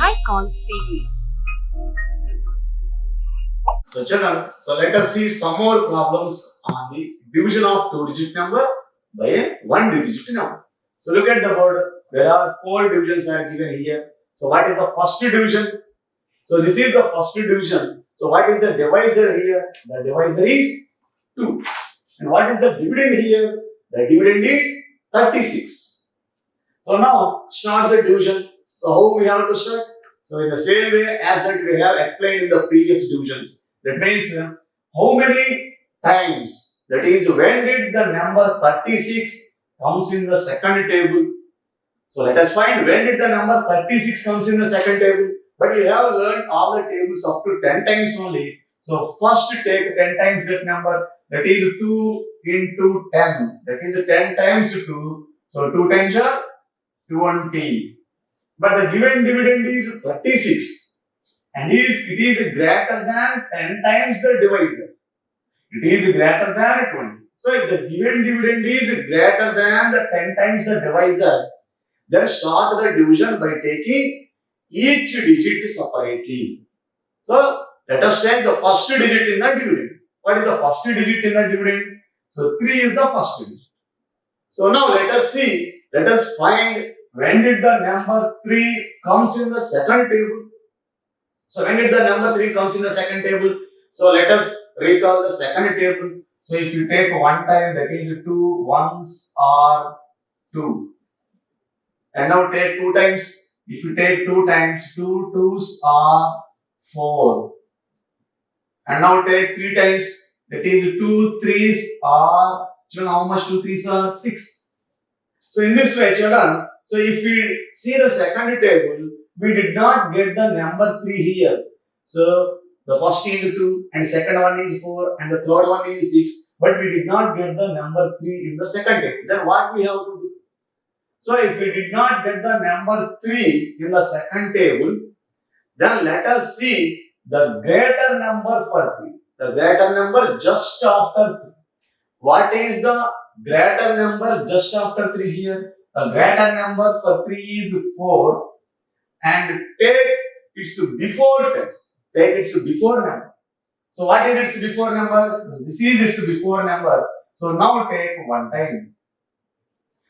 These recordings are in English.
high call series. So children, so let us see some more problems on the division of two-digit number by a one-digit number. So look at the board. There are four divisions are given here. So what is the first division? So this is the first division. So what is the divisor here? The divisor is 2. And what is the dividend here? The dividend is 36. So now start the division. So how we have to start? So in the same way as that we have explained in the previous divisions. That means how many times, that is when did the number 36 comes in the second table. So let us find when did the number 36 comes in the second table. But you have learned all the tables up to 10 times only. So first take 10 times that number, that is 2 into 10. That is 10 times 2. So 2 times are 20. But the given dividend is 36. And it is greater than 10 times the divisor. It is greater than 20. So if the given dividend is greater than the 10 times the divisor, then start the division by taking each digit separately. So let us take the first digit in the dividend. What is the first digit in the dividend? So 3 is the first digit. So now let us find when did the number 3 comes in the second table. So when did the number 3 comes in the second table? So let us recall the second table. So if you take one time, that is 2 ones are 2. And now take 2 times. If you take 2 times, 2 twos are 4. And now take 3 times. That is 2 threes are, children, how much 2 threes are? 6. So in this way, children, so if we see the second table, we did not get the number 3 here. So the first is 2 and second one is 4 and the third one is 6. But we did not get the number 3 in the second table. Then what we have to do? So if we did not get the number 3 in the second table, then let us see the greater number for 3. The greater number just after 3. What is the greater number just after 3 here? The greater number for 3 is 4 and take its before times. Take its before number. So what is its before number? This is its before number. So now take 1 time.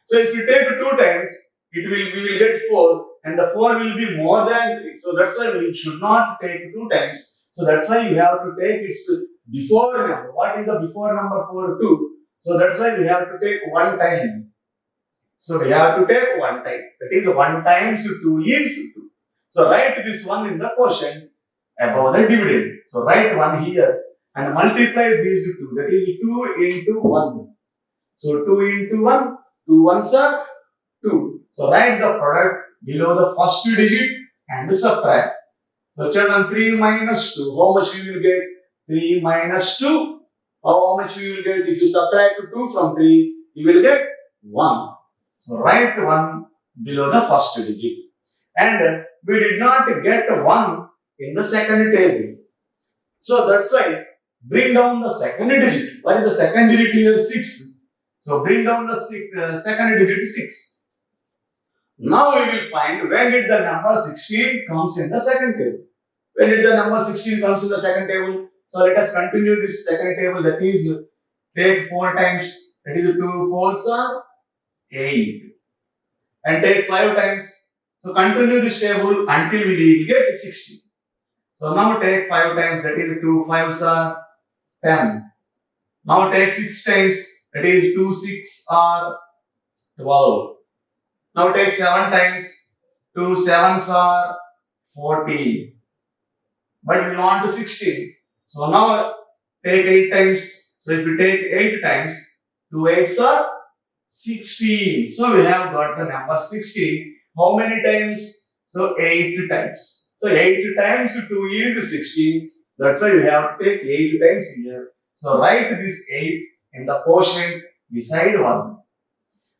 So if you take 2 times, we will get 4 and the 4 will be more than 3. So that's why we should not take 2 times. So that's why you have to take its before number. What is the before number for 2? So that's why we have to take 1 time. So we have to take 1 time. That is 1 times 2 is 2. So write this one in the quotient above the dividend. So write 1 here and multiply these 2. That is 2 into 1. So 2 into 1. 2 ones are 2. So write the product below the first digit and subtract. So children, 3 minus 2. How much we will get? 3 minus 2. How much we will get? If you subtract 2 from 3, you will get 1. So write 1 below the first digit. And we did not get 1 in the second table. So that's why bring down the second digit. What is the second digit here? 6. So bring down the second digit 6. Now we will find when did the number 16 comes in the second table. When did the number 16 comes in the second table? So let us continue this second table, that is take 4 times, that is 2 4s are 8. And take 5 times. So continue this table until we will get 16. So now take 5 times, that is 2 5s are 10. Now take 6 times, that is 2 6 are 12. Now take 7 times, 2 7s are 14. But we want to 16. So now take 8 times. So if you take 8 times, 2 8s are 16. So we have got the number 16. How many times? So 8 times. So 8 times 2 is 16. That's why we have to take 8 times here. So write this 8 in the quotient beside 1.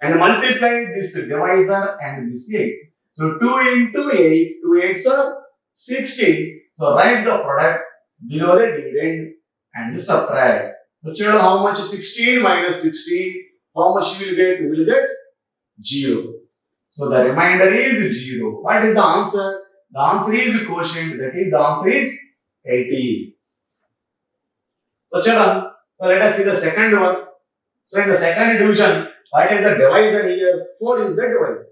And multiply this divisor and this 8. So 2 into 8, 2 8s are 16. So write the product below the dividend and subtract. So children, how much is 16 minus 16? How much you will get? You will get 0. So the remainder is 0. What is the answer? The answer is quotient, that is the answer is 80. So children, so let us see the second one. So in the second division, what is the divisor here? 4 is the divisor.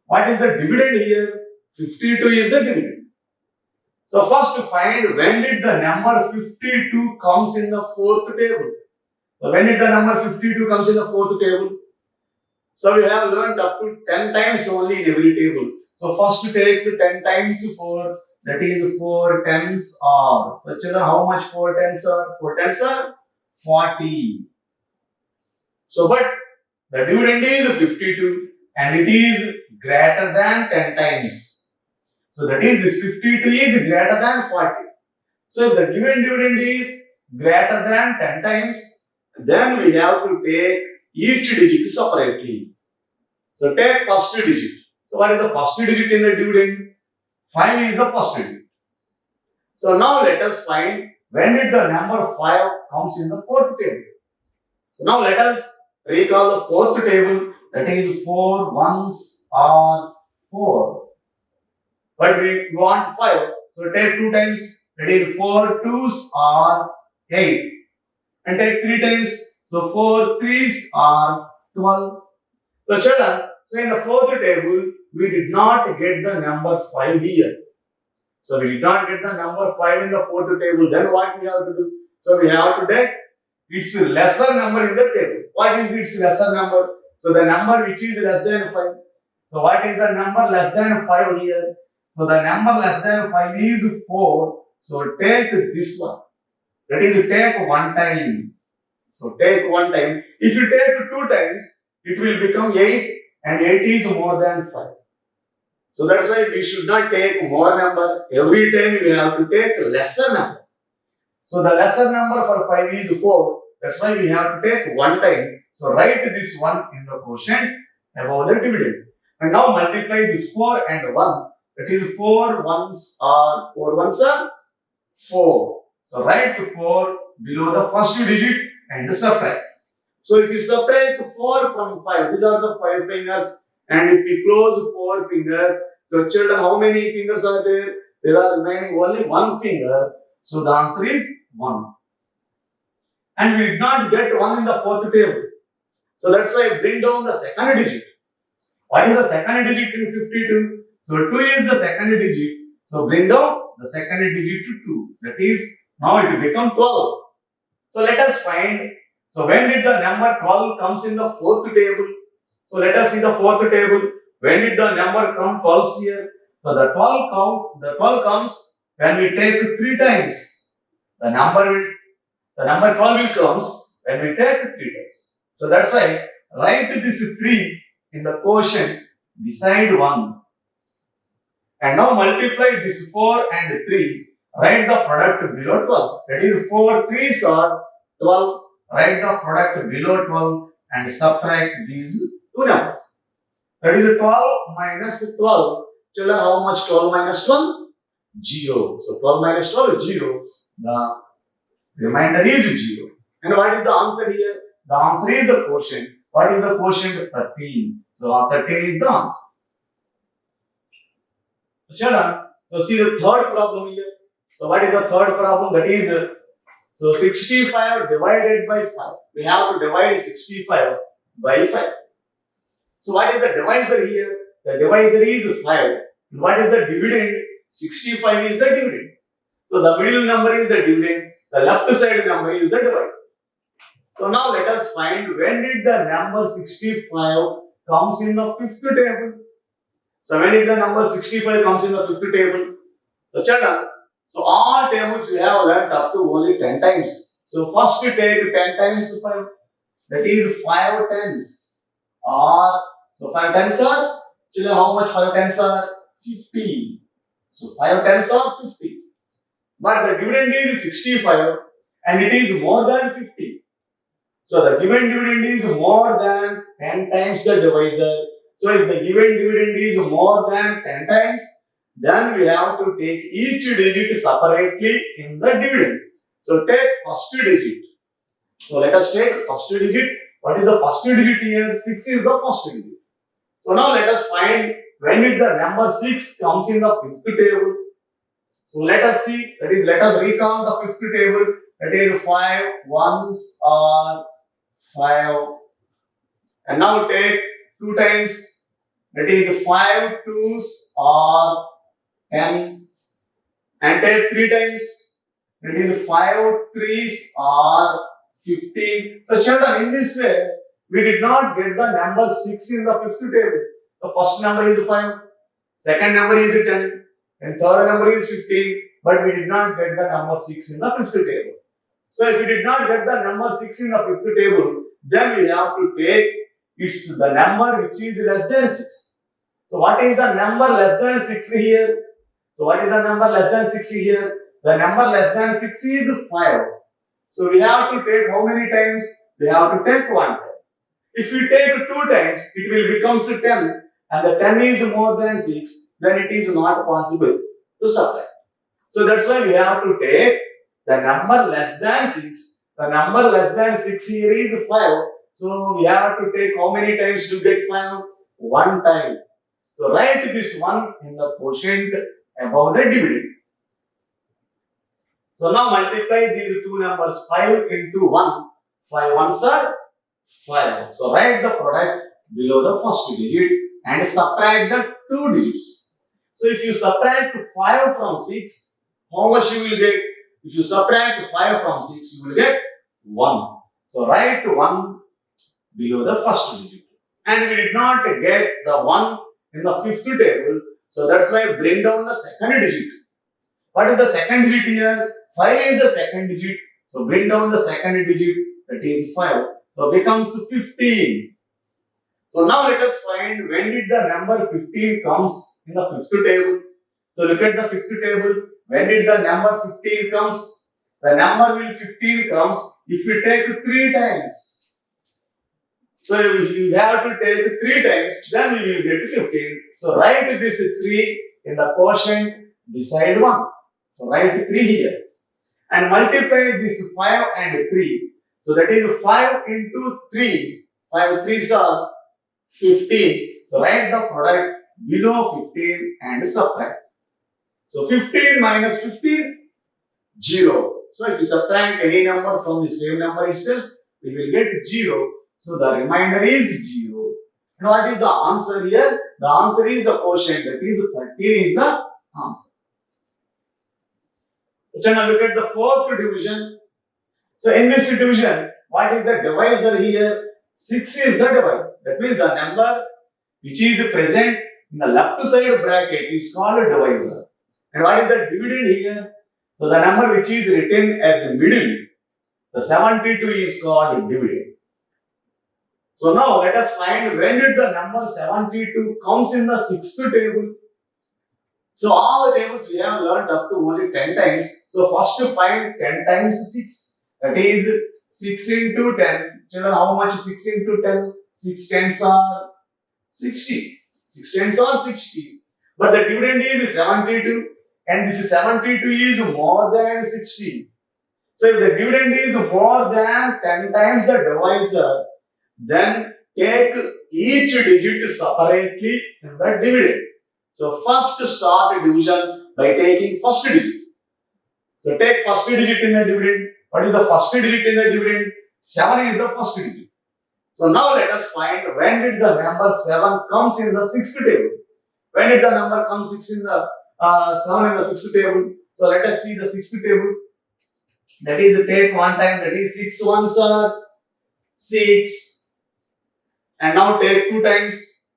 What is the dividend here? 52 is the dividend. So first find when did the number 52 comes in the fourth table. So when did the number 52 comes in the fourth table? So we have learned up to 10 times only in every table. So first take 10 times 4, that is 4 tens are. So children, how much 4 tens are? 4 tens are 40. So but the dividend is 52 and it is greater than 10 times. So that is this 52 is greater than 40. So if the given dividend is greater than 10 times, then we have to take each digit separately. So take first digit. So what is the first digit in the dividend? 5 is the first digit. So now let us find when did the number 5 comes in the fourth table. So now let us recall the fourth table, that is 4 ones are 4. But we want 5. So take 2 times, that is 4 twos are 8. And take 3 times, so 4 threes are 12. So children, so in the fourth table, we did not get the number 5 here. So we did not get the number 5 in the fourth table. Then what we have to do? So we have to take its lesser number in the table. What is its lesser number? So the number which is less than 5. So what is the number less than 5 here? So the number less than 5 is 4. So take this one. That is take 1 time. So take 1 time. If you take 2 times, it will become 8 and 8 is more than 5. So that's why we should not take more number. Every time we have to take lesser number. So the lesser number for 5 is 4. That's why we have to take 1 time. So write this 1 in the quotient above the dividend. And now multiply this 4 and 1. That is 4 ones are 4. So write 4 below the first digit and subtract. So if you subtract 4 from 5, these are the 5 fingers. And if we close 4 fingers, so children, how many fingers are there? There are remaining only 1 finger. So the answer is 1. And we did not get 1 in the fourth table. So that's why I bring down the second digit. What is the second digit in 52? So 2 is the second digit. So bring down the second digit to 2. That is, now it will become 12. So let us find, so when did the number 12 comes in the fourth table? So let us see the fourth table. When did the number come 12 here? So the 12 comes when we take 3 times. The number 12 will comes when we take 3 times. So that's why write this 3 in the quotient beside 1. And now multiply this 4 and 3. Write the product below 12. That is 4 threes are 12. Write the product below 12 and subtract these 2 numbers. That is 12 minus 12. Children, how much 12 minus 12? 0. So 12 minus 12 is 0. The remainder is 0. And what is the answer here? The answer is the quotient. What is the quotient? 13. So 13 is the answer. Children, so see the third problem here. So what is the third problem? That is, so 65 divided by 5. We have to divide 65 by 5. So what is the divisor here? The divisor is 5. And what is the dividend? 65 is the dividend. So the middle number is the dividend. The left side number is the divisor. So now let us find when did the number 65 comes in the fifth table. So when did the number 65 comes in the fifth table? So children, so all tables we have learnt up to only 10 times. So first you take 10 times 5. That is 5 tens. Or, so 5 tens are, children, how much 5 tens are? 50. So 5 tens are 50. But the dividend is 65 and it is more than 50. So the given dividend is more than 10 times the divisor. So if the given dividend is more than 10 times, then we have to take each digit separately in the dividend. So take first digit. So let us take first digit. What is the first digit here? 6 is the first digit. So now let us find when did the number 6 comes in the fifth table? So let us see, that is, let us recall the fifth table. That is 5 ones are 5. And now take 2 times, that is 5 twos are 10. And take 3 times, that is 5 threes are 15. So children, in this way, we did not get the number 6 in the fifth table. The first number is 5, second number is 10, and third number is 15, but we did not get the number 6 in the fifth table. So if we did not get the number 6 in the fifth table, then we have to take it's the number which is less than 6. So what is the number less than 6 here? So what is the number less than 6 here? The number less than 6 is 5. So we have to take how many times? We have to take 1 time. If we take 2 times, it will become 10, and the 10 is more than 6, then it is not possible to subtract. So that's why we have to take the number less than 6. The number less than 6 here is 5. So we have to take how many times to get 5? 1 time. So write this one in the quotient above the dividend. So now multiply these two numbers 5 into 1. 5 ones are 5. So write the product below the first digit and subtract the 2 digits. So if you subtract 5 from 6, how much you will get? If you subtract 5 from 6, you will get 1. So write 1 below the first digit. And we did not get the 1 in the fifth table. So that's why bring down the second digit. What is the second digit here? 5 is the second digit. So bring down the second digit, that is 5. So becomes 15. So now let us find when did the number 15 comes in the fifth table. So look at the fifth table. When did the number 15 comes? The number 15 comes if we take 3 times. So you have to take 3 times, then we will get 15. So write this 3 in the quotient beside 1. So write 3 here. And multiply this 5 and 3. So that is 5 into 3. 5 3s are 15. So write the product below 15 and subtract. So 15 minus 15, 0. So if you subtract any number from the same number itself, we will get 0. So the remainder is 0. And what is the answer here? The answer is the quotient, that is 13 is the answer. So now look at the fourth division. So in this division, what is the divisor here? 6 is the divisor. That means the number which is present in the left side bracket is called a divisor. And what is the dividend here? So the number which is written at the middle, the 72 is called dividend. So now let us find when did the number 72 comes in the sixth table. So all the tables we have learned up to only 10 times. So first to find 10 times 6. That is 6 into 10. Children, how much 6 into 10? 6 tens are 60. 6 tens are 60. But the dividend is 72. And this 72 is more than 60. So if the dividend is more than 10 times the divisor, then take each digit separately in the dividend. So first start division by taking first digit. So take first digit in the dividend. What is the first digit in the dividend? 7 is the first digit. So now let us find when did the number 7 comes in the sixth table. When did the number come 6 in the 7 in the sixth table? So let us see the sixth table. That is take 1 time, that is 6 ones are 6. And now take 2 times,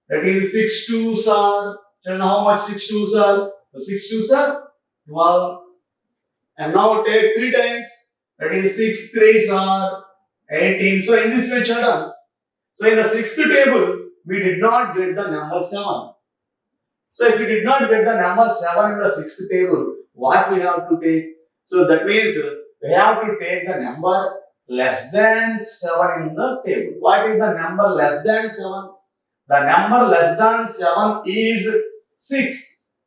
that is 6 twos are, tell me how much 6 twos are? So 6 twos are 12. And now take 3 times, that is 6 threes are 18. So in this way, children, so in the sixth table, we did not get the number 7. So if we did not get the number 7 in the sixth table, what we have to take? So that means we have to take the number less than 7 in the table. What is the number less than 7? The number less than 7 is 6.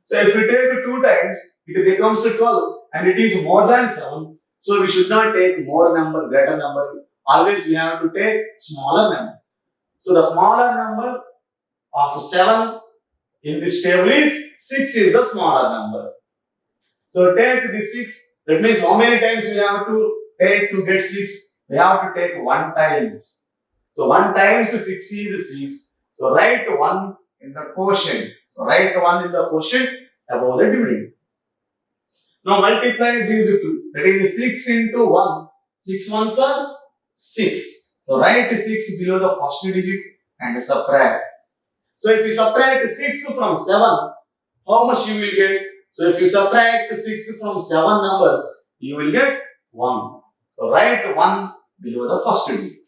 So if we take 2 times, it becomes 12 and it is more than 7. So we should not take more number, greater number. Always we have to take smaller number. So the smaller number of 7 in this table is 6 is the smaller number. So take the 6. That means how many times we have to take to get 6? We have to take 1 time. So 1 times 6 is 6. So write 1 in the quotient. So write 1 in the quotient above the dividend. Now multiply these two. That is 6 into 1. 6 ones are 6. So write 6 below the first digit and subtract. So if you subtract 6 from 7, how much you will get? So if you subtract 6 from 7 numbers, you will get 1. So write 1 below the first digit.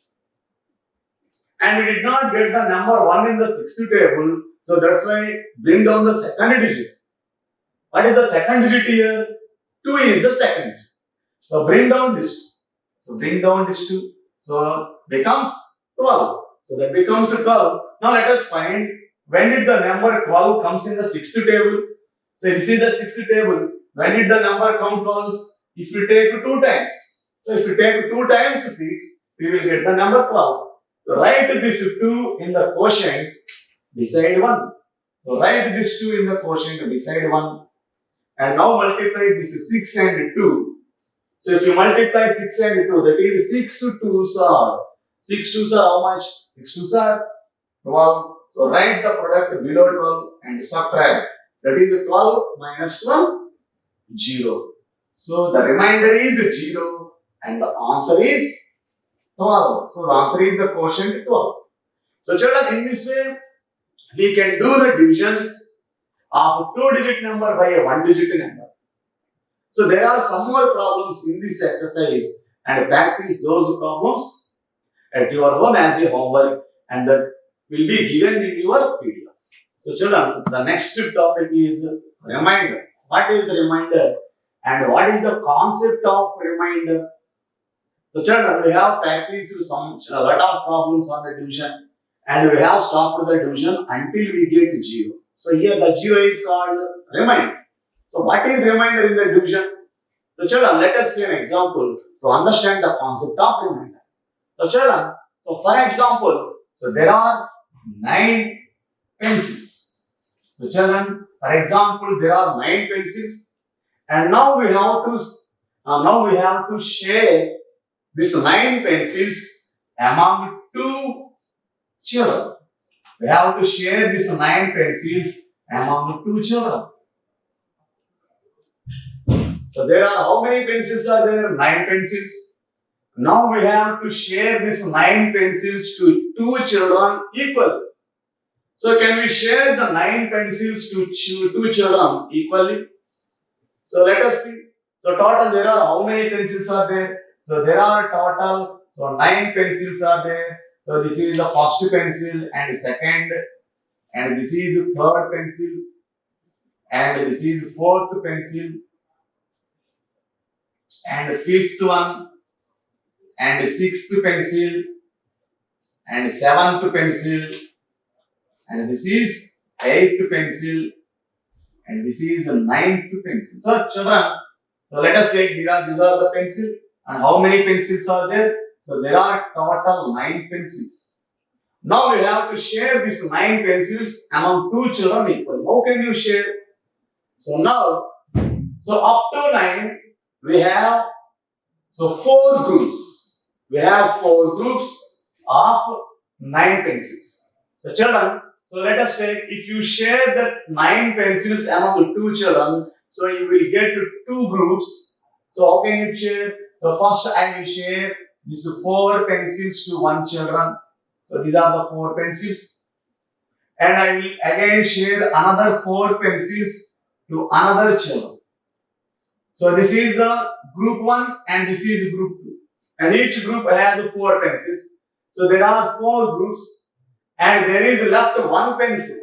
And we did not get the number 1 in the sixth table. So that's why bring down the second digit. What is the second digit here? 2 is the second digit. So bring down this 2. So bring down this 2. So becomes 12. So that becomes 12. Now let us find when did the number 12 comes in the sixth table. So this is the sixth table. When did the number come 12? If you take 2 times. So if you take 2 times 6, we will get the number 12. So write this 2 in the quotient beside 1. So write this 2 in the quotient beside 1. And now multiply this 6 and 2. So if you multiply 6 and 2, that is 6 2s are. 6 2s are how much? 6 2s are 12. So write the product below 12 and subtract. That is 12 minus 12, 0. So the remainder is 0 and the answer is 12. So the answer is the quotient 12. So children, in this way, we can do the divisions of 2-digit number by a 1-digit number. So there are some more problems in this exercise and practice those problems at your home as a homework and that will be given in your PDF. So children, the next topic is reminder. What is the reminder and what is the concept of reminder? So children, we have practiced a lot of problems on the division and we have stopped the division until we get 0. So here the 0 is called reminder. So what is reminder in the division? So children, let us see an example to understand the concept of reminder. So children, so for example, so there are 9 pencils. So children, for example, there are 9 pencils and now we have to share these 9 pencils among 2 children. We have to share these 9 pencils among 2 children. So there are how many pencils are there? 9 pencils. Now we have to share these 9 pencils to 2 children equally. So can we share the 9 pencils to 2 children equally? So let us see. So total there are how many pencils are there? So there are total, so 9 pencils are there. So this is the first pencil and second, and this is third pencil, and this is fourth pencil, and fifth one, and sixth pencil, and seventh pencil, and this is eighth pencil, and this is the ninth pencil. So children, so let us take these are the pencils. And how many pencils are there? So there are total 9 pencils. Now we have to share these 9 pencils among 2 children equally. How can you share? So now, so up to 9, we have 4 groups. We have 4 groups of 9 pencils. So children, so let us take, if you share the 9 pencils among 2 children, so you will get 2 groups. So how can you share? So first I will share these 4 pencils to 1 children. So these are the 4 pencils. And I will again share another 4 pencils to another children. So this is the group 1 and this is group 2. And each group has 4 pencils. So there are 4 groups and there is left 1 pencil.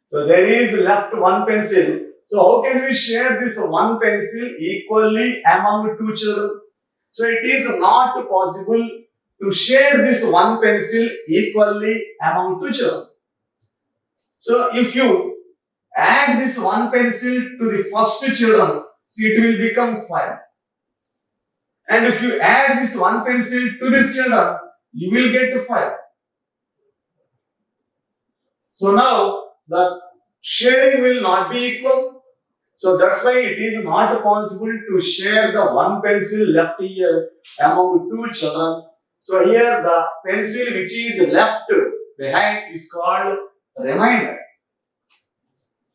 So there is left 1 pencil. So how can we share this 1 pencil equally among 2 children? So it is not possible to share this 1 pencil equally among 2 children. So if you add this 1 pencil to the first children, see it will become 5. And if you add this 1 pencil to this children, you will get 5. So now the sharing will not be equal. So that's why it is not possible to share the one pencil left here among two children. So here the pencil which is left behind is called remainder.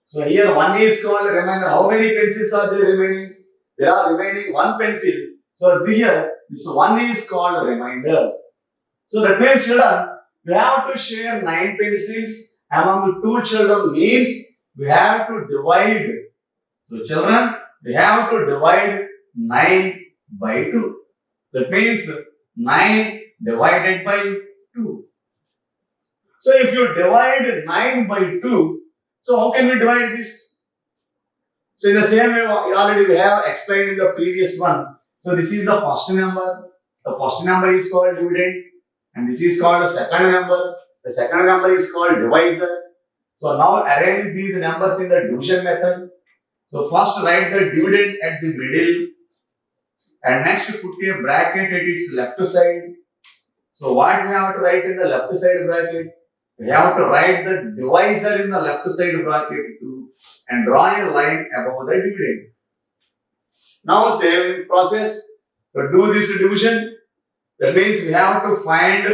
So here one is called remainder. How many pencils are there remaining? There are remaining one pencil. So here this one is called remainder. So that means children, we have to share 9 pencils among 2 children means we have to divide. So children, we have to divide 9 by 2. That means 9 divided by 2. So if you divide 9 by 2, so how can we divide this? So in the same way, already we have explained in the previous one. So this is the first number. The first number is called dividend. And this is called the second number. The second number is called divisor. So now arrange these numbers in the division method. So first write the dividend at the middle. And next put a bracket at its left side. So what we have to write in the left side bracket? We have to write the divisor in the left side bracket too. And draw a line above the dividend. Now same process. So do this division. That means we have to find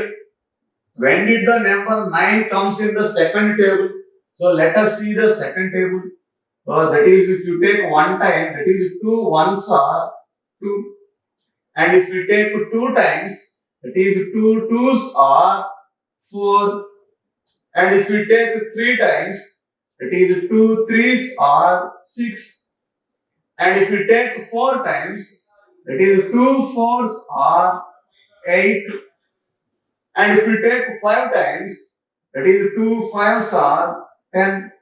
when did the number 9 comes in the second table. So let us see the second table. That is if you take one time, that is 2 ones are 2. And if you take 2 times, that is 2 twos are 4. And if you take 3 times, that is 2 threes are 6. And if you take 4 times, that is 2 fours are 8. And if you take 5 times, that is 2 fives are 10.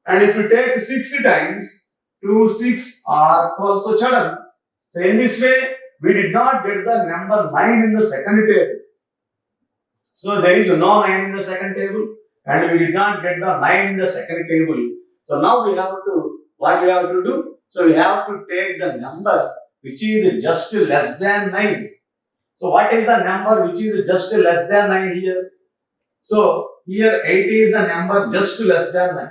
And if you take 6 times, 2 6 are 12. So children, so in this way, we did not get the number 9 in the second table. So there is no 9 in the second table. And we did not get the 9 in the second table. So now we have to, what we have to do? So we have to take the number which is just less than 9. So what is the number which is just less than 9 here? So here 8 is the number just less than 9.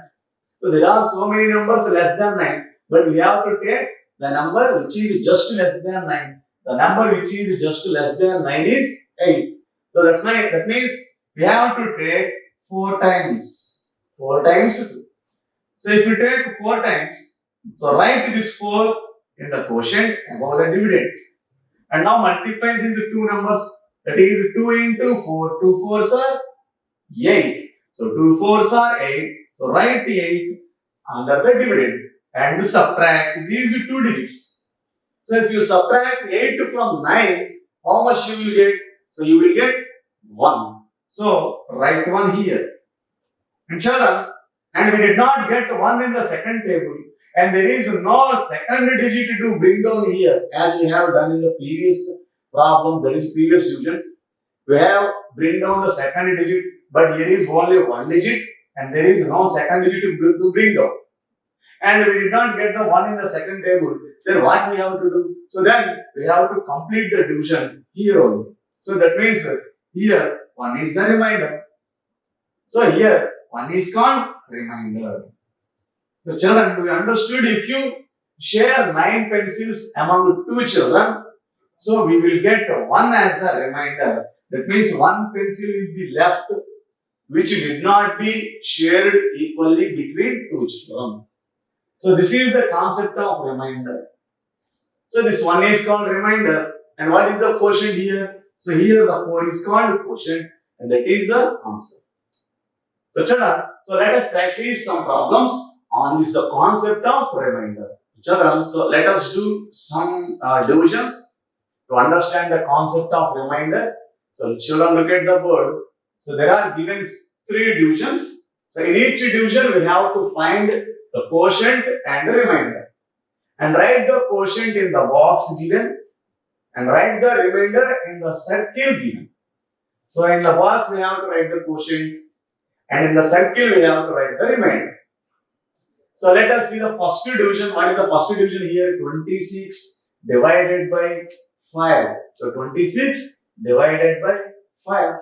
So there are so many numbers less than 9. But we have to take the number which is just less than 9. The number which is just less than 9 is 8. So that's 9. That means we have to take 4 times. 4 times 2. So if you take 4 times, so write this 4 in the quotient above the dividend. And now multiply these two numbers. That is 2 into 4. 2 fours are 8. So 2 fours are 8. So write 8 under the dividend and subtract these two digits. So if you subtract 8 from 9, how much you will get? So you will get 1. So write 1 here. And children, and we did not get 1 in the second table. And there is no second digit to bring down here as we have done in the previous problems, that is previous divisions. We have bring down the second digit, but here is only 1 digit and there is no second digit to bring down. And we did not get the 1 in the second table. Then what we have to do? So then we have to complete the division here only. So that means here 1 is the remainder. So here 1 is called remainder. So children, we understood if you share 9 pencils among 2 children, so we will get 1 as the remainder. That means 1 pencil will be left which did not be shared equally between 2 children. So this is the concept of remainder. So this 1 is called remainder. And what is the quotient here? So here the 4 is called quotient and that is the answer. So children, so let us practice some problems on this the concept of remainder. Children, so let us do some divisions to understand the concept of remainder. So children, look at the board. So there are given 3 divisions. So in each division we have to find the quotient and the remainder. And write the quotient in the box given and write the remainder in the circle given. So in the box we have to write the quotient and in the circle we have to write the remainder. So let us see the first division. What is the first division here? 26 divided by 5. So 26 divided by 5.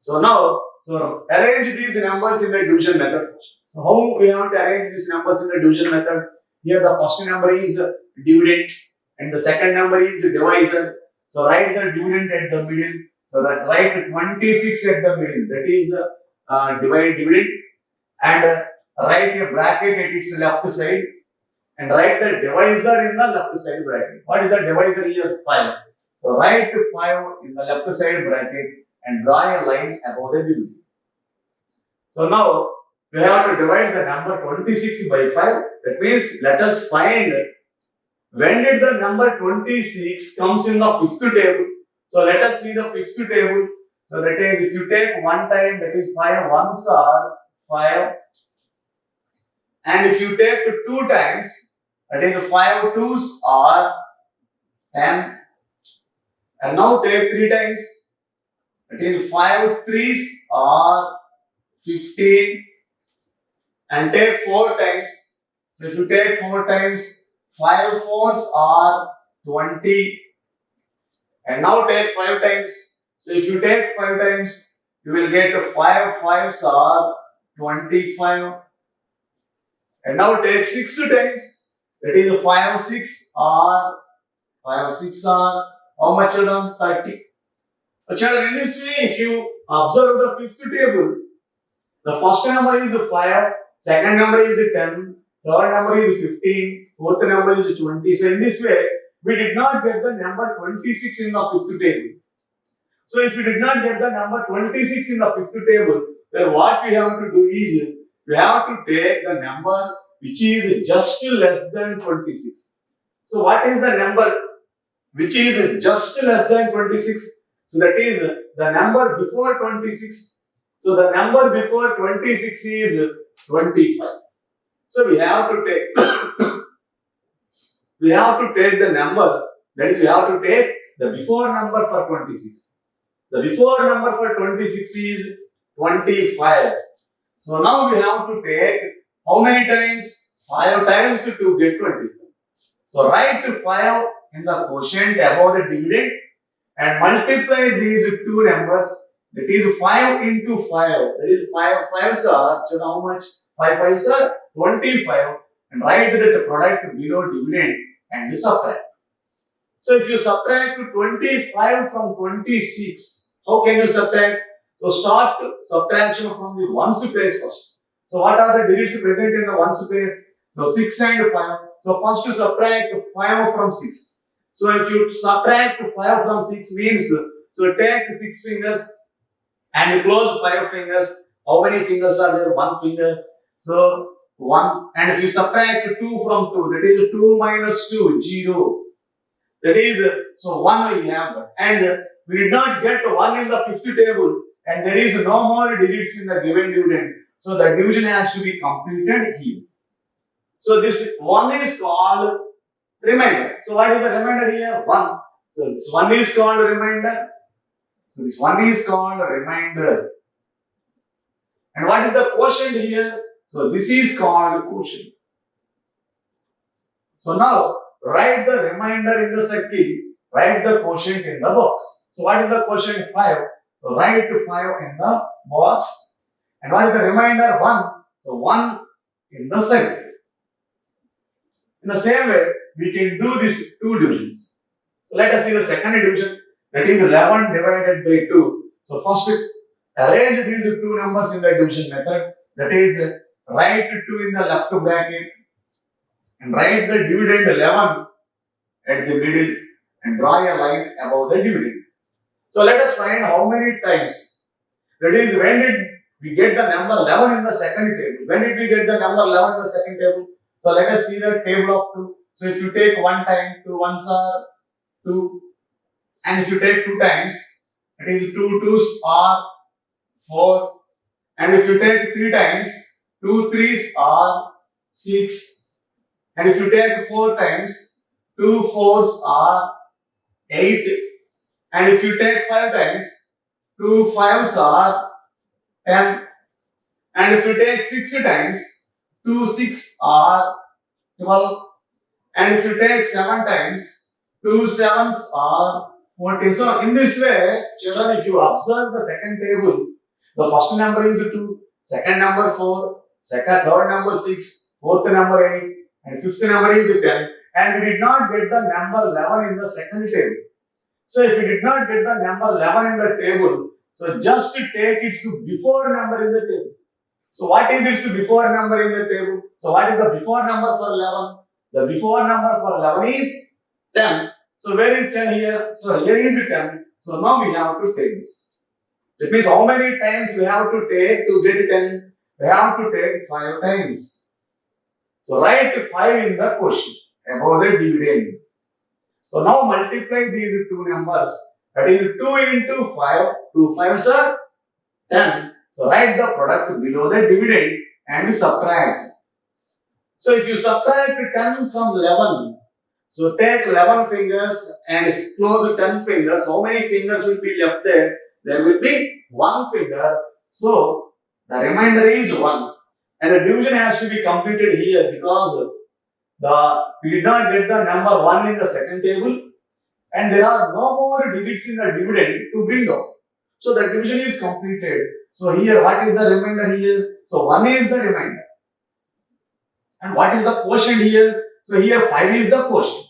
So now, so arrange these numbers in the division method. How we have to arrange these numbers in the division method? Here the first number is dividend and the second number is divisor. So write the dividend at the middle. So that write 26 at the middle. That is the dividend, and write a bracket at its left side and write the divisor in the left side bracket. What is the divisor here? 5. So write 5 in the left side bracket and draw a line above the division. So now we have to divide the number 26 by 5. That means let us find when did the number 26 comes in the fifth table. So let us see the fifth table. So that is, if you take one time, that is 5 ones are 5. And if you take 2 times, that is 5 twos are 10. And now take 3 times, that is 5 threes are 15. And take 4 times. So if you take 4 times, 5 fours are 20. And now take 5 times. So if you take 5 times, you will get 5 fives are 25. And now take 6 times. That is 5 6 are how much children? 30. So children, in this way, if you observe the fifth table, the first number is 5, second number is 10, third number is 15, fourth number is 20. So in this way, we did not get the number 26 in the fifth table. So if we did not get the number 26 in the fifth table, then what we have to do is, we have to take the number which is just less than 26. So what is the number which is just less than 26? So that is the number before 26. So the number before 26 is 25. So we have to take the number, that is, we have to take the before number for 26. The before number for 26 is 25. So now we have to take how many times? 5 times to get 25. So write 5 in the quotient above the dividend and multiply these two numbers. That is 5 into 5. That is 5 fives are, so how much? 5 fives are 25. And write the product below dividend and subtract. So if you subtract 25 from 26, how can you subtract? So start subtraction from the ones place first. So what are the digits present in the ones place? So 6 and 5. So first to subtract 5 from 6. So if you subtract 5 from 6 means, so take 6 fingers and close 5 fingers. How many fingers are there? 1 finger. So 1. And if you subtract 2 from 2, that is 2 minus 2, 0. That is, so 1 we have. And we did not get 1 in the fifth table. And there is no more digits in the given dividend. So the division has to be completed here. So this 1 is called remainder. So what is the remainder here? 1. So this 1 is called remainder. So this 1 is called remainder. And what is the quotient here? So this is called quotient. So now write the remainder in the circle. Write the quotient in the box. So what is the quotient? 5. So write 5 in the box. And what is the remainder? 1. So 1 in the circle. In the same way, we can do these two divisions. So let us see the second division. That is 11 divided by 2. So first arrange these two numbers in the division method. That is, write 2 in the left bracket and write the dividend 11 at the middle and draw a line above the dividend. So let us find how many times. That is, when did we get the number 11 in the second table? When did we get the number 11 in the second table? So let us see the table of 2. So if you take 1 time, 2 ones are 2. And if you take 2 times, it is 2 twos are 4. And if you take 3 times, 2 threes are 6. And if you take 4 times, 2 fours are 8. And if you take 5 times, 2 fives are 10. And if you take 6 times, 2 6 are 12. And if you take 7 times, 2 sevens are 14. So in this way, children, if you observe the second table, the first number is 2, second number 4, second, third number 6, fourth number 8, and fifth number is 10. And we did not get the number 11 in the second table. So if we did not get the number 11 in the table, so just take its before number in the table. So what is its before number in the table? So what is the before number for 11? The before number for 11 is 10. So where is 10 here? So here is 10. So now we have to take this. It means how many times we have to take to get 10? We have to take 5 times. So write 5 in the question above the dividend. So now multiply these two numbers. That is 2 into 5. 2 5s are 10. So write the product below the dividend and subtract. So if you subtract 10 from 11, so take 11 fingers and close 10 fingers. How many fingers will be left there? There will be 1 finger. So the remainder is 1. And the division has to be completed here because we did not get the number 1 in the second table. And there are no more digits in the dividend to bring out. So the division is completed. So here, what is the remainder here? So 1 is the remainder. And what is the quotient here? So here 5 is the quotient.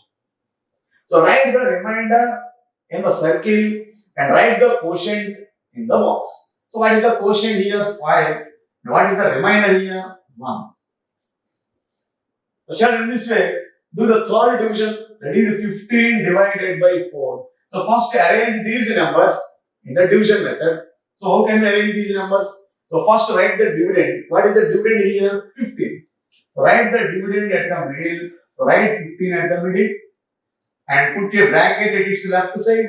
So write the remainder in the circle and write the quotient in the box. So what is the quotient here? 5. And what is the remainder here? 1. So children, in this way, do the third division, that is 15 divided by 4. So first arrange these numbers in the division method. So how can we arrange these numbers? So first write the dividend. What is the dividend here? 15. So write the dividend at the middle. So write 15 at the middle and put a bracket at its left side.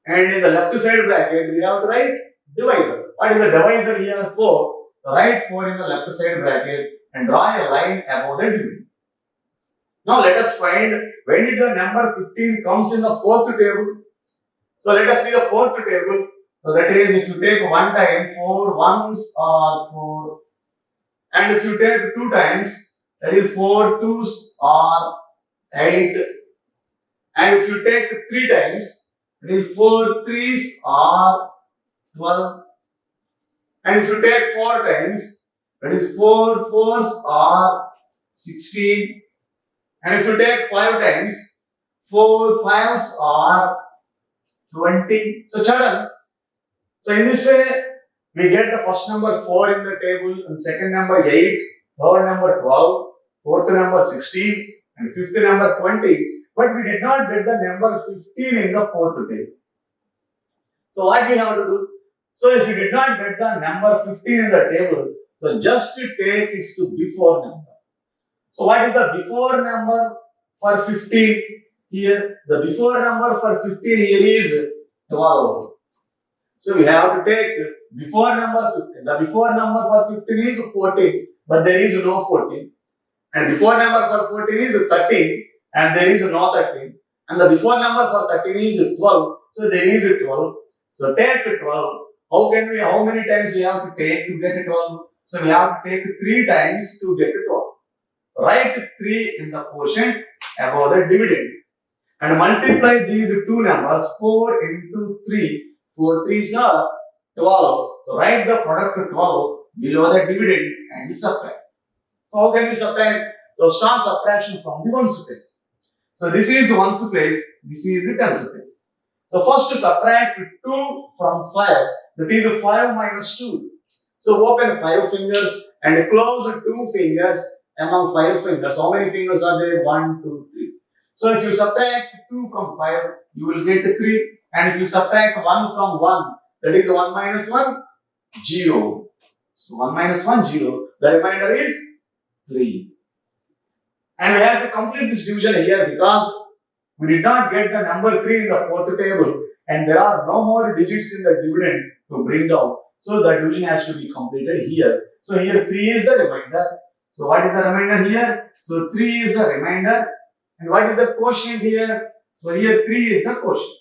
And in the left side bracket, we have to write divisor. What is the divisor here? 4. So write 4 in the left side bracket and draw a line above the dividend. Now let us find when did the number 15 comes in the fourth table. So let us see the fourth table. So that is, if you take 1 time, 4 ones are 4. And if you take 2 times, that is 4 twos are 8. And if you take 3 times, that is 4 threes are 12. And if you take 4 times, that is 4 fours are 16. And if you take 5 times, 4 fives are 20. So children, so in this way, we get the first number 4 in the table, and second number 8, third number 12, fourth number 16, and fifth number 20. But we did not get the number 15 in the fourth table. So what we have to do? So if you did not get the number 15 in the table, so just take its before number. So what is the before number for 15 here? The before number for 15 here is 12. So we have to take before number 15. The before number for 15 is 14, but there is no 14. And before number for 14 is 13, and there is no 13. And the before number for 13 is 12, so there is 12. So take 12. How many times we have to take to get 12? So we have to take 3 times to get 12. Write 3 in the quotient above the dividend. And multiply these two numbers, 4 into 3. 4 3s are 12. So write the product 12 below the dividend and subtract. So how can we subtract? So start subtraction from the ones place. So this is ones place, this is the tens place. So first to subtract 2 from 5, that is 5 minus 2. So open 5 fingers and close 2 fingers among 5 fingers. How many fingers are there? 1, 2, 3. So if you subtract 2 from 5, you will get 3. And if you subtract 1 from 1, that is 1 minus 1, 0. So 1 minus 1, 0. The remainder is 3. And we have to complete this division here because we did not get the number 3 in the fourth table and there are no more digits in the dividend to bring down. So the division has to be completed here. So here 3 is the remainder. So what is the remainder here? So 3 is the remainder. And what is the quotient here? So here 3 is the quotient.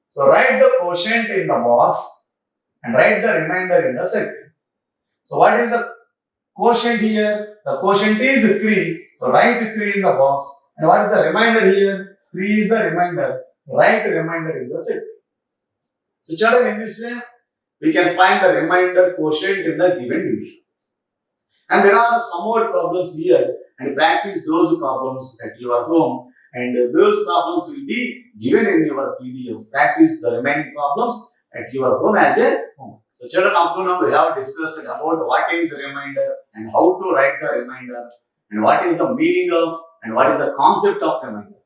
So write the quotient in the box and write the remainder in the circle. So what is the quotient here? The quotient is 3. So write 3 in the box. And what is the remainder here? 3 is the remainder. Write the remainder in the circle. So children, in this way, we can find the remainder quotient in the given division. And there are some more problems here, and practice those problems at your home, and those problems will be given in your PDF. Practice the remaining problems at your home as a home. So children, up to now we have discussed about what is remainder and how to write the remainder and what is the meaning of and what is the concept of remainder.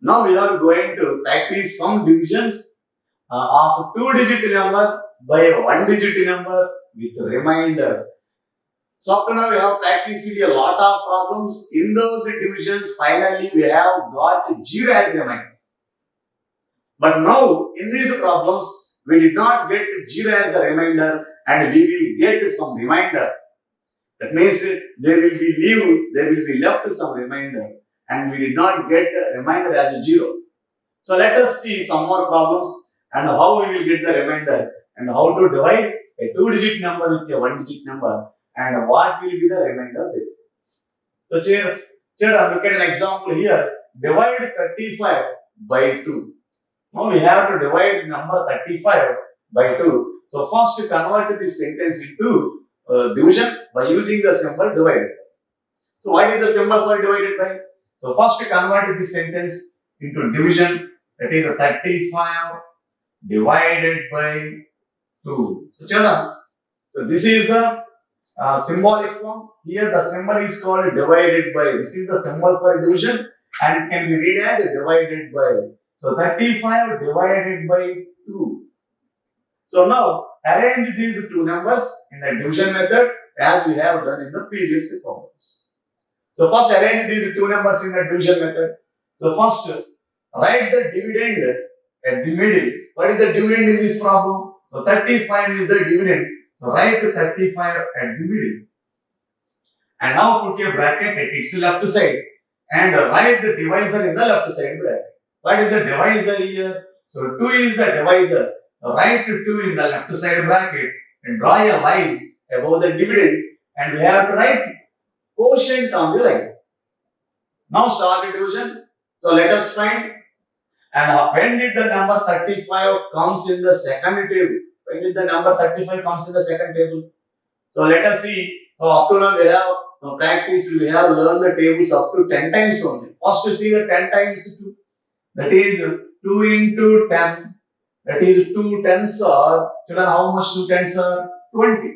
Now we are going to practice some divisions of 2-digit number by 1-digit number with remainder. So up to now we have practiced a lot of problems. In those divisions, finally we have got 0 as remainder. But now in these problems, we did not get 0 as the remainder and we will get some remainder. That means there will be left some remainder, and we did not get a remainder as a 0. So let us see some more problems and how we will get the remainder and how to divide a 2-digit number with a 1-digit number and what will be the remainder there. So children, look at an example here. Divide 35 by 2. Now we have to divide number 35 by 2. So first convert this sentence into division by using the symbol divided. So what is the symbol for divided by? So first convert this sentence into division, that is 35 divided by 2. So children, so this is the symbolic form. Here the symbol is called divided by. This is the symbol for division and can be read as divided by. So 35 divided by 2. So now arrange these two numbers in the division method as we have done in the previous problems. So first arrange these two numbers in the division method. So first write the dividend at the middle. What is the dividend in this problem? So 35 is the dividend. So write 35 at the middle. And now put your bracket at its left side and write the divisor in the left side bracket. What is the divisor here? So 2 is the divisor. So write 2 in the left side bracket and draw a line above the dividend, and we have to write quotient on the line. Now start division. So let us find, and when did the number 35 comes in the second table? When did the number 35 comes in the second table? So let us see. So up to now we have practice, we have learned the tables up to 10 times only. First to see the 10 times 2. That is 2 into 10. That is 2 tens are, children, how much 2 tens are? 20.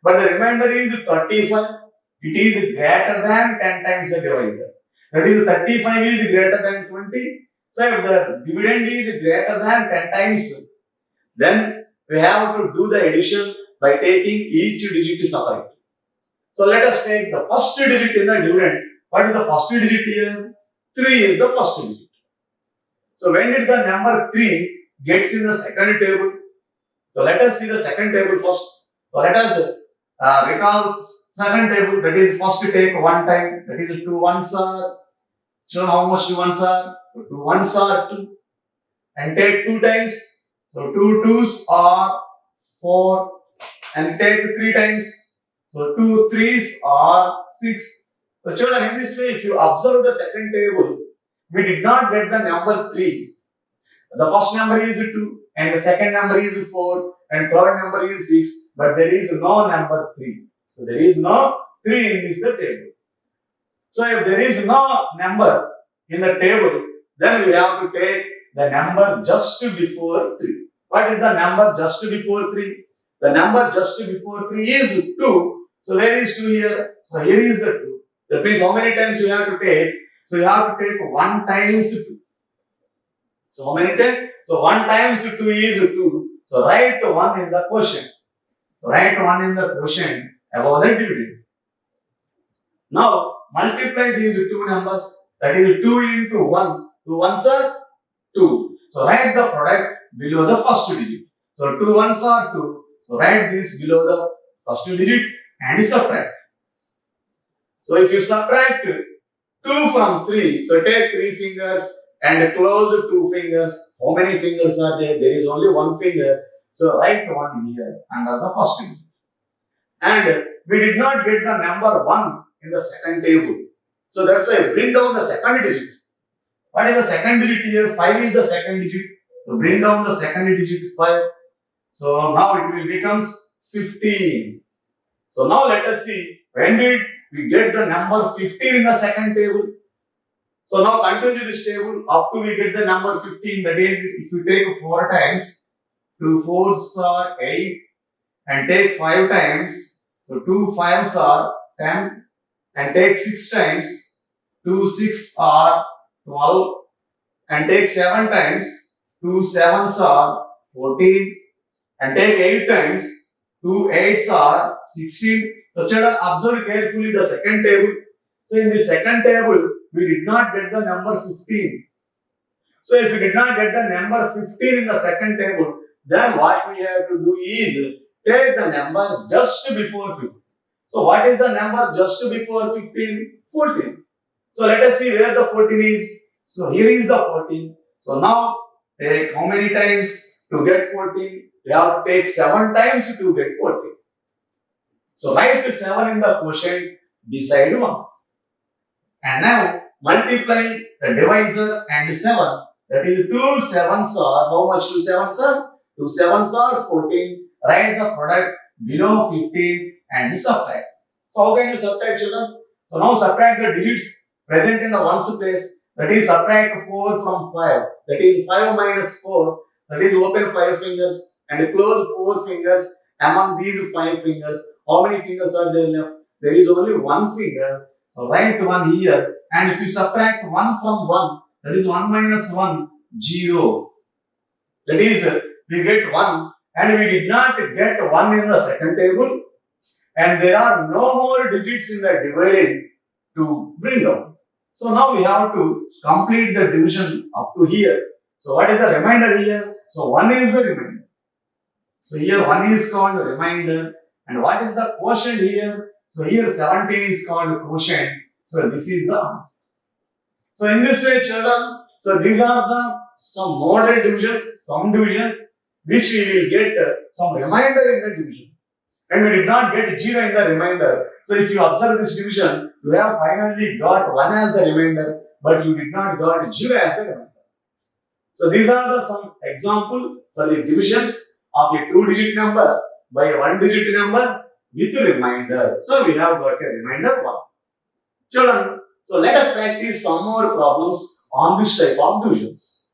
But the remainder is 35. It is greater than 10 times the divisor. That is 35 is greater than 20. So if the dividend is greater than 10 times, then we have to do the addition by taking each digit separately. So let us take the first digit in the dividend. What is the first digit here? 3 is the first digit. So when did the number 3 gets in the second table? So let us see the second table first. So let us recall second table. That is first to take 1 time. That is 2 ones are. So how much 2 ones are? So 2 ones are 2. And take 2 times. So 2 twos are 4. And take 3 times. So 2 threes are 6. So children, in this way, if you observe the second table, we did not get the number 3. The first number is 2 and the second number is 4 and third number is 6, but there is no number 3. So there is no 3 in this table. So if there is no number in the table, then we have to take the number just before 3. What is the number just before 3? The number just before 3 is 2. So where is 2 here? So here is the 2. That means how many times you have to take? So you have to take 1 times 2. So how many times? So 1 times 2 is 2. So write 1 in the quotient. Write 1 in the quotient above the dividend. Now multiply these two numbers. That is 2 into 1. 2 ones are 2. So write the product below the first digit. So 2 ones are 2. So write this below the first digit and subtract. So if you subtract 2 from 3, so take 3 fingers and close 2 fingers. How many fingers are there? There is only 1 finger. So write 1 here under the first digit. And we did not get the number 1 in the second table. So that's why bring down the second digit. What is the second digit here? 5 is the second digit. So bring down the second digit 5. So now it will becomes 15. So now let us see when did we get the number 15 in the second table. So now continue this table up to we get the number 15. That is, if you take 4 times, 2 4s are 8 and take 5 times, so 2 5s are 10 and take 6 times, 2 6 are 12 and take 7 times, 2 7s are 14 and take 8 times, 2 8s are 16. So children, observe carefully the second table. So in the second table, we did not get the number 15. So if we did not get the number 15 in the second table, then what we have to do is take the number just before 15. So what is the number just before 15? 14. So let us see where the 14 is. So here is the 14. So now take how many times to get 14? We have to take 7 times to get 14. So write 7 in the quotient beside 1. And now multiply the divisor and 7. That is 2 7s are, how much 2 7s are? 2 7s are 14. Write the product below 15 and subtract. So how can you subtract, children? So now subtract the digits present in the ones place. That is subtract 4 from 5. That is 5 minus 4. That is open 5 fingers and close 4 fingers among these 5 fingers. How many fingers are there left? There is only 1 finger. So write 1 here. And if you subtract 1 from 1, that is 1 minus 1, 0. That is, we get 1 and we did not get 1 in the second table. And there are no more digits in the dividend to bring down. So now we have to complete the division up to here. So what is the remainder here? So 1 is the remainder. So here 1 is called remainder. And what is the quotient here? So here 17 is called quotient. So this is the answer. So in this way, children, so these are the some model divisions, some divisions which we will get some remainder in the division. And we did not get 0 in the remainder. So if you observe this division, you have finally got 1 as the remainder, but you did not got 0 as the remainder. So these are the some example for the divisions of a 2-digit number by a 1-digit number with a remainder. So we have got a remainder 1. Children, so let us practice some more problems on this type of divisions.